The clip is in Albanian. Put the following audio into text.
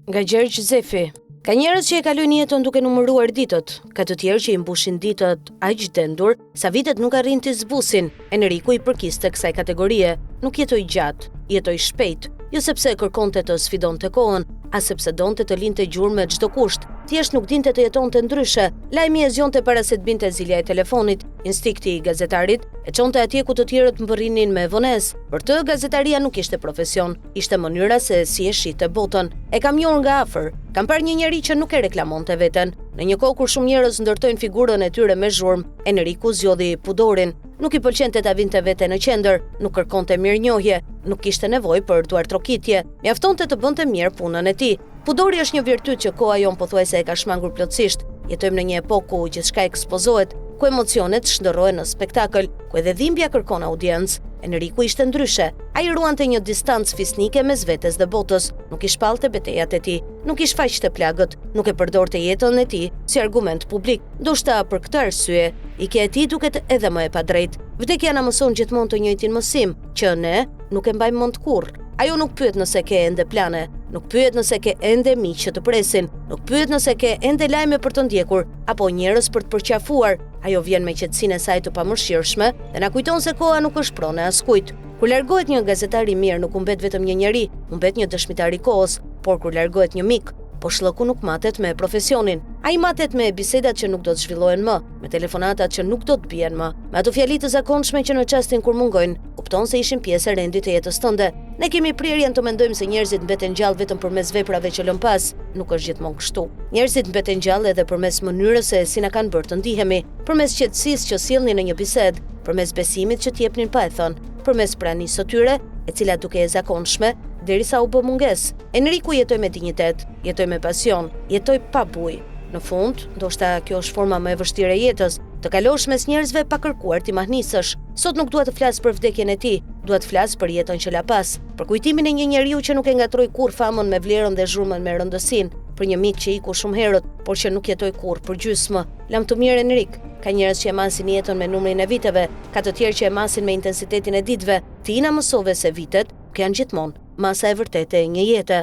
Nga Gjergj Zefi. Ka njerëz që e kalojnë jetën duke numëruar ditët, ka të tjerë që i mbushin ditët aq dendur sa vitet nuk arrin të zbusin. Enriku i përkiste kësaj kategorie, nuk jetoi gjatë, jetoi shpejt, jo sepse kërkonte të sfidonte kohën, as sepse donte të linte gjurmë me çdo kusht. Thjesht nuk dinte të jetonte ndryshe. Lajmi e zgjonte para se të binte zilja e telefonit. Instikti i gazetarit e çonte atje ku të tjerët mbërrinin me vonesë. Për të, gazetaria nuk ishte profesion, ishte mënyra se si e shite botën. E kam njohur nga afër. Kam parë një njerëz që nuk e reklamonte veten. Në një kohë kur shumë njerëz ndërtojnë figurën e tyre me zhurmë, Enriku zgjodhi pudorin. Nuk i pëlqente ta vinte vete në qendër, nuk kërkonte mirënjohje, nuk kishte nevojë për duartrokitje. Mjaftonte të bënte mirë punën e tij. Pudori është një virtyt që koha jon pothuajse e ka shmangur plotësisht. Jetojmë në një epokë ku gjithçka ekspozohet, ku emocionet shndërrohen në spektakël, ku edhe dhimbja kërkon audiencë. Enriku ishte ndryshe. Ai ruante një distancë fisnike mes vetes dhe botës, nuk i shpallte betejat e tij, nuk i shfaqte plagët, nuk e përdorte jetën e tij si argument publik. Ndoshta për këtë arsye, ikja e tij duket edhe më e padrejtë. Vdekja na mëson gjithmonë të njëjtin mësim, që ne nuk e mbajmë mend kurrë. Ajo nuk pyet nëse ke ende plane, nuk pyet nëse ke ende miq që të presin, nuk pyet nëse ke ende lajme për të ndjekur apo njerëz për të përqafuar. Ajo vjen me qetësinë e saj të pamëshirshme dhe na kujton se koha nuk është pronë askujt. Kur largohet një gazetar i mirë, nuk humbet vetëm një njeri, humbet një dëshmitar i kohës, por kur largohet një mik, po shllëku nuk matet me profesionin. Ai matet me bisedat që nuk do të zhvillohen më, me telefonatat që nuk do të bien më, me ato fjali të zakonshme që në çastin kur mungojnë, kupton se ishin pjesë e rendit të jetës tënde. Ne kemi prirjen të mendojmë se njerëzit mbeten gjallë vetëm përmes veprave që lën pas. Nuk është gjithmonë kështu. Njerëzit mbeten gjallë edhe përmes mënyrës se si na kanë bërë të ndihemi, përmes qetësisë që sillnin në një bisedë, përmes besimit që t'jepnin pa e thënë, përmes pranisë së tyre, e cila duke e zakonshme, derisa u bë mungesë. Enriku jetoi me dinjitet, jetoi me pasion, jetoi pa bujë. Në fund, ndoshta kjo është forma më e vështirë e jetës, të kalosh mes njerëzve pa kërkuar ti mahnisësh. Sot nuk dua të flas për vdekjen e tij, dua të flas për jetën që la pas, për kujtimin e një njeriu që nuk e ngatroi kurrë famën me vlerën dhe zhurmën me rëndësinë, për një mik që iku shumë herët, por që nuk jetoi kurrë për gjysmë. Lam të mirë Enrik. Ka njerëz që e masin jetën me numrin e viteve, ka të tjerë që e masin me intensitetin e ditëve. Ti na mësove se vitet janë gjithmonë masa e vërtetë e një jete.